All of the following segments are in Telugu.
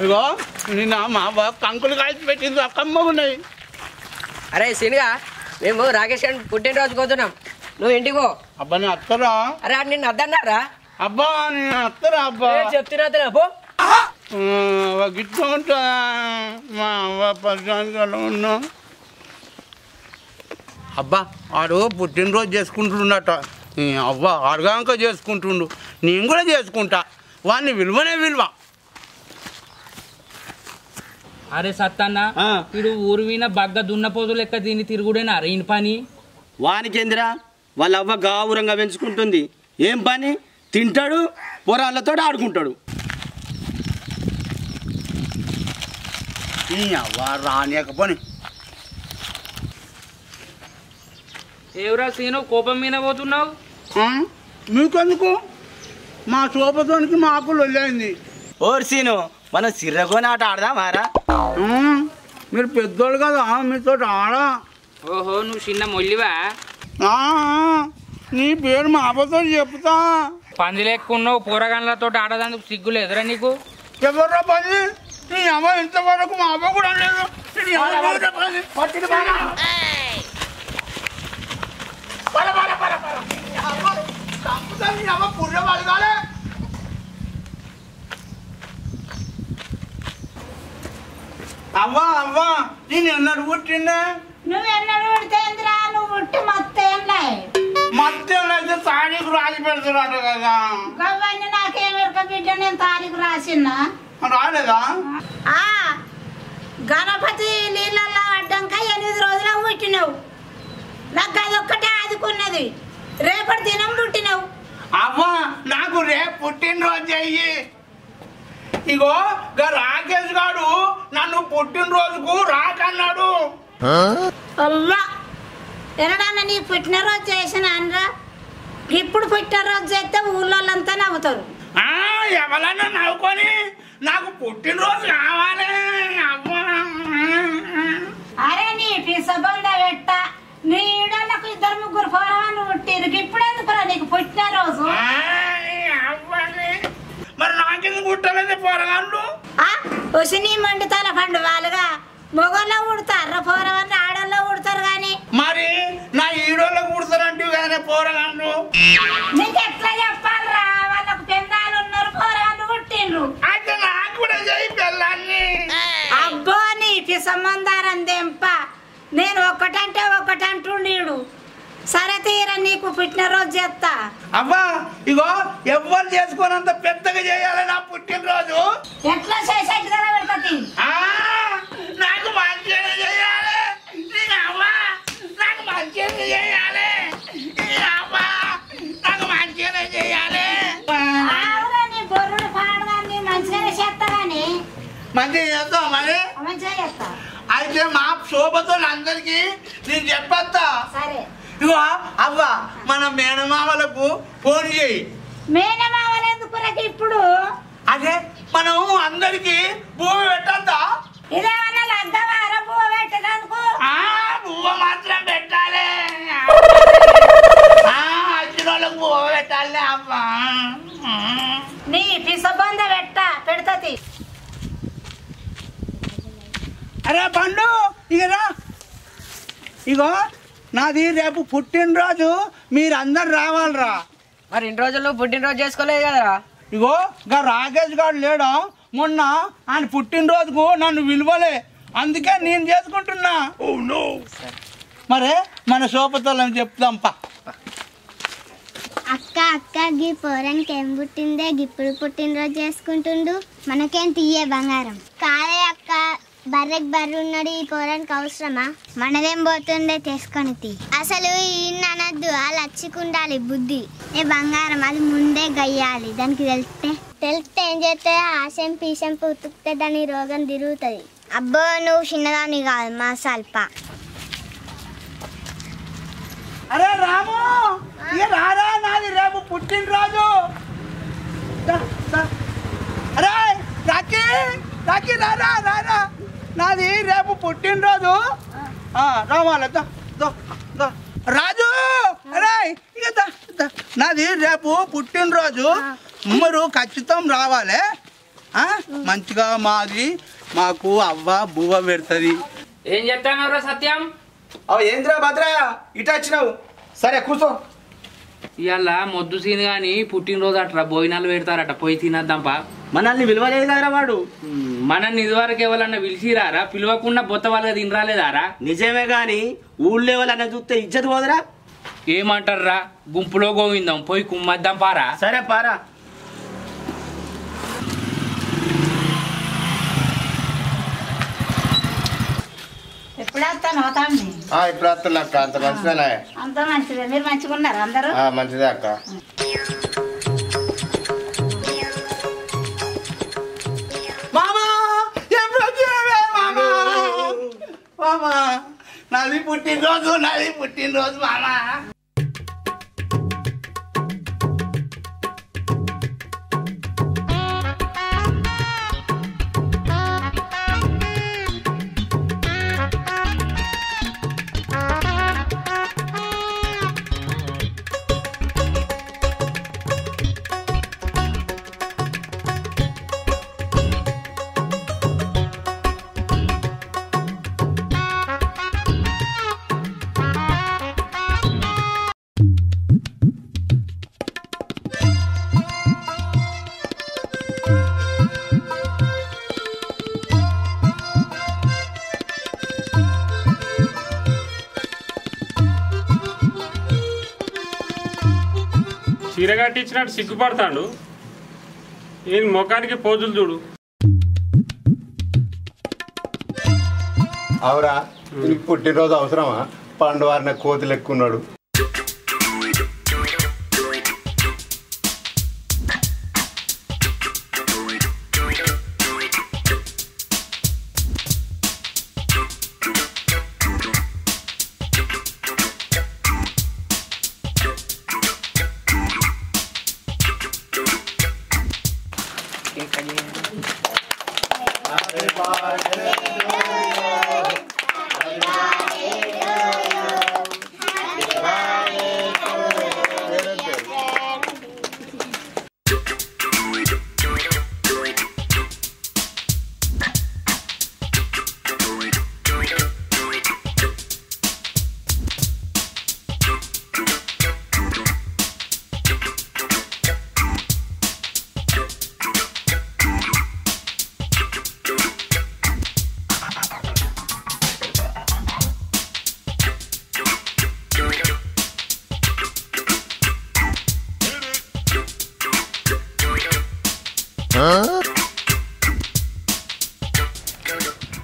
ఇగో నిన్న మా బాబు కంకులు కాల్చి పెట్టింది అక్కమ్మగున్నాయి. అరే సినిగా మేము రాకేష్ గారి పుట్టినరోజు పోతున్నాం, నువ్వు ఇంటికి పో. అబ్బా నేను అత్తరా? అరే నిన్ను అద్దన్నారా? అబ్బా నేను అత్తరా? అబ్బా చెప్తున్నా పో. గిట్లా ఉంటా మా అవ్వ పరిచయానికి అలా ఉన్నా. అబ్బా వాడు పుట్టినరోజు చేసుకుంటుండట. అవ్వ అడగాక చేసుకుంటుండు, నేను కూడా చేసుకుంటా. వాడిని విలువనే విలువ. అరే సత్తన్న వీడు ఊరు వీణ బగ్గ దున్నపోతు లెక్క దీన్ని తిరుగుడేనా రీన్ పని? వానికేందిరా, వాళ్ళ అవ్వ గావురంగా పెంచుకుంటుంది. ఏం పని? తింటాడు, పొరాళ్ళతో ఆడుకుంటాడు. అవ్వ రానియకపోని. ఏవరా సీను కోపం మీద పోతున్నావు? మీకెందుకు? మా శోభతోనికి మాకు లొల్లైంది. ఓర్సీను మనం సిర్రగోని ఆట ఆడదామారా? మీరు పెద్దోళ్ళు కదా, మీతో ఆడా. ఓహో నువ్వు చిన్న మొల్లివా? నీ పేరు మా అబ్బతో చెప్తా. పంది లెక్కున్నావు, పోరగాన్లతో ఆడదానికి సిగ్గులు ఎదురా నీకు? ఎవరో పని నీ అమ్మ ఇంతవరకు మా అమ్మ కూడా లేదు. అవ్వా అవ్వా నేను ఎన్నడు పుట్టిండే? నువ్వు ఎన్నడు పుడితేందిరా? నువ్వు పుట్టి మత్తేం అయితే తారీఖు రాసి పెడతారట కదా. గవ్వన్నీ నాకేమెరక బిడ్డ, నేను తారీఖు రాసిన్నా. రాలేదా? గణపతి నీళ్ళల్లో అడ్డంక 8 రోజులకు పుట్టినావు. నాకు అదొక్కటే ఆదుకున్నది. రేపటి దినం పుట్టినావు. అవ్వా నాకు రేపు పుట్టినరోజు అయ్యి. ఇగో రాకేష్ గారు నన్ను పుట్టినరోజుకు రాకన్నాడు. అల్లా ఎరడన్నా నీ పుట్టినరోజు చేసిన అనరా? ఇప్పుడు పుట్టినరోజు చేస్తే ఊళ్ళోళ్ళంతా నవ్వుతారు. ఎవరన్నా నవ్వుకొని నాకు పుట్టినరోజు కావాలి. అవ్వా అరే నీ పిసబంద పెట్ట, నీ ఈడోళ్ళకు 2-3 పోరవాళ్ళు పుట్టిరు. ఇప్పుడు ఎందుకురా నీకు పుట్టినరోజు? మరి నాకెందుకు పుట్టలేదు పోరగాళ్ళు? వచ్చి నీ మండుతాల పండు వాళ్ళుగా మొగల్లో పుడతారు, పోరవాళ్ళు ఆడల్లో పుడతారు. గాని మరి నా ఈడోళ్ళ పుడతారంటే కానీ పోరగాళ్ళు నీకు ఎట్లా చెప్పాలరా? వాళ్ళకు పెందాలు ఉన్నారు, పోరవాళ్ళు పుట్టిండ్రు. అయితే నాకు కూడా చేయి పిల్లల్ని. అబ్బో నీ పిసమందారం దెంప, నేను ఒక్కటంటే ఒక్కటంటుండీడు. సరే తీరా నీకు పుట్టినరోజు చేస్తా. అవ్వా ఇగో ఎవ్వరు చేసుకోనంత పెద్దగా చేయాలి నా పుట్టినరోజు. ఎట్లా చేసేది కదా పెడతాది. నాకు మంచిగా చేయాలి. నాకు మంచిగా చేయాలి. నాకు మంచిగా చేయాలి. నీ బొర్రుడు పాడుగా నీ మంచిగానే చేస్తా. గాని మంచిగా చేస్తావు మరి? మంచిగా చేస్తా. అయితే మా శోభతో అందరికి నేను చెప్పేస్తా. సరే ఇగో అవ్వా మన మేనమామలకు ఫోన్ చేయి. మేనమామలు ఎందుకు ఇప్పుడు? అదే మనం అందరికి భూమి పెట్టద్దా? ఇదేమన్నా లగ్గవారా పువ్వు పెట్టడానికి? పువ్వు మాత్రం పెట్టాలి. వచ్చిన వాళ్ళకు పువ్వు పెట్టాలి. అవ్వా నీ పిసబంద పెడతది. అరే పండు ఇగరా, ఇగో నాది రేపు పుట్టినరోజు, మీరందరు రావాలరా. మరి 2 రోజులు పుట్టినరోజు చేసుకోలేదు కదరా? ఇగో రాకేష్ గారు లేడా, మొన్న ఆయన పుట్టినరోజుకు నన్ను విలువలే, అందుకే నేను చేసుకుంటున్నా. మరే మన శోభతోళ్ళని చెప్తాంపా. అక్క అక్క గీ పోరానికి ఏం పుట్టిందే, గిప్పుడు పుట్టినరోజు చేసుకుంటుండు, మనకేం తీయే బంగారం. కాదే అక్క, బర్రెకి బర్రె ఉన్నాడు, ఈ పోరానికి అవసరమా? మనదేం పోతుందే చేసుకొని తీ. అసలు ఈయన అనద్దు, వాళ్ళు అచ్చుకుండాలి బుద్ధి. ఏ బంగారం అది ముందే గయ్యాలి, దానికి తెలిస్తే ఏం చేస్తే ఆశం పీసం ఉతుకుతే దాని రోగం తిరుగుతుంది. అబ్బో నువ్వు చిన్నదాన్ని కాదు, మా సల్ప. అరే రాము ఇక రారా, నాది రేపు పుట్టినరోజు. అరే రాకీ రాకీ రారా రారా, నాది రేపు పుట్టినరోజు. రావాలి రాజు. అరే ఇక నాది రేపు పుట్టినరోజు మీరు ఖచ్చితం రావాలి మంచిగా మాకు అవ్వ బువ్వ పెడుతుంది. ఏం చెప్తానవరా సత్యం? ఏంద్రా భద్రా ఇటు వచ్చినావు? సరే కూర్చో. ఇవాళ మొద్దు సీన్ గాని పుట్టినరోజు అట్లా భోజనాలు పెడతారట, పోయి తినద్దాంపా. మనల్ని విలువలేదు కదరా వాడు. మనల్ని ఇదివరకు ఎవరన్నా పిలిచిరారా? పిలవకుండా బొత్త వాళ్ళగా తినరాలేదారా? నిజమే గాని ఊళ్ళో వాళ్ళన్న చూస్తే ఇజ్జత్ పోదరా? ఏమంటారా? గుంపులో గోవిందాం, పోయి కుమ్మద్దాం పారా. సరే పారా. ఎప్పుడు వస్తాను అవుతాండి? ఇప్పుడు వస్తున్నా అక్క. అంత మంచిదేనా? అంతా మంచిదే. మీరు మంచిగా ఉన్నారు అందరూ? మంచిదే అక్క. నాది పుట్టినరోజు మామా. చీర కట్టించినట్టు సిగ్గుపడతాడు. ఈయన ముఖానికి పోజులు చూడు. అవురా, పుట్టినరోజు అవసరమా? పండు వారిన కోతులు ఎక్కున్నాడు.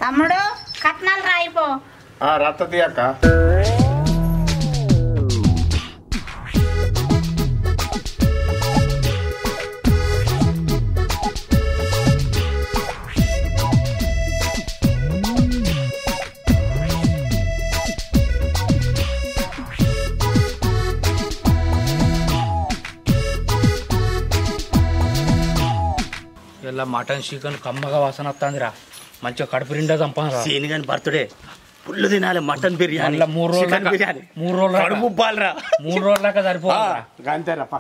తమ్ముడు కట్నాలు రాయిపో. రత్తది అక్క. ఇలా మటన్ చికెన్ కమ్మగా వాసన వస్తుందిరా. మంచిగా కడుపు నిండా చంపాను. సీని గాని బర్త్డే పుల్లు తినాలి. మటన్ బిర్యానీ 3 రోజులు బిర్యానీ 3 రోజులు కడుపు బాలరా. 3 రోజుల దాకా సరిపోతుంది. అంతేనప్ప.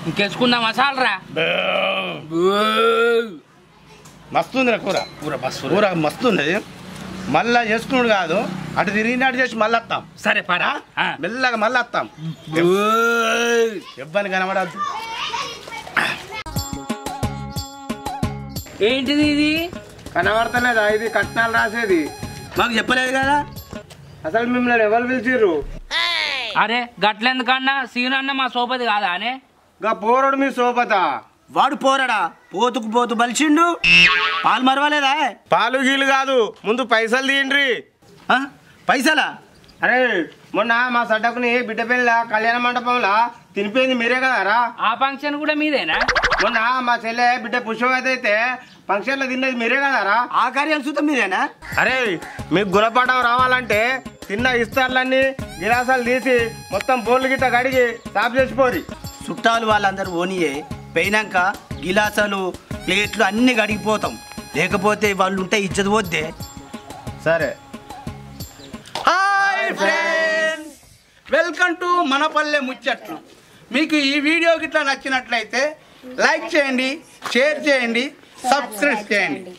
ఇంకెచ్చుకుందాం మసాలరా. మస్తుంది రా కూర. కూర మస్తుంది. మళ్ళా చేసుకున్నాడు కాదు, అటు తిరిగినట్టు చేసి మళ్ళీ వస్తాం. సరే పరా మెల్లగా మళ్ళీ వస్తాం. ఇబ్బంది కనబడద్దు. ఏంటిది ఇది? కనబడతలేదా? ఇది కట్నాలు రాసేది. మాకు చెప్పలేదు కదా. అసలు మిమ్మల్ని ఎవరు పిలిచిర్రు? అరే గట్లెందుకన్నా సీనన్న మా సోపతి కాదా అనే గా పోరడు మీ సోపత వాడు పోరాడా పోతుకు పోతు బలిచిండు పాలు మరవలేదా పాలు గీలు కాదు ముందు పైసలు తీయండి. పైసలా? అరే మొన్న మా సడ్డకుని బిడ్డ పెళ్ళ కళ్యాణ మండపంలో తినిపోయింది మీరే కదారా? ఆ ఫంక్షన్ కూడా మీదేనా? మొన్న మా చెల్లె బిడ్డ పుష్పవతి అయితే ఫంక్షన్ లో తిన్నది మీరే కదారా? ఆ కార్యం చూద్దాం మీరేనా? అరే మీకు గుణపాఠం రావాలంటే తిన్న ఇస్తార్లన్నీ గిలాసాలు తీసి మొత్తం బోర్లు గిట్ట కడిగి సాఫ్ చేసిపోరి. చుట్టాలు వాళ్ళందరూ ఓనియే పోయినాక గిలాసాలు ప్లేట్లు అన్ని కడిగిపోతాం, లేకపోతే వాళ్ళు ఉంటే ఇజ్జత పోద్దే. సరే. హాయ్ ఫ్రెండ్స్, వెల్కమ్ టు మనపల్లె ముచ్చట్లు. మీకు ఈ వీడియో గిట్లా నచ్చినట్లయితే లైక్ చేయండి, షేర్ చేయండి, సబ్స్క్రైబ్ చేయండి.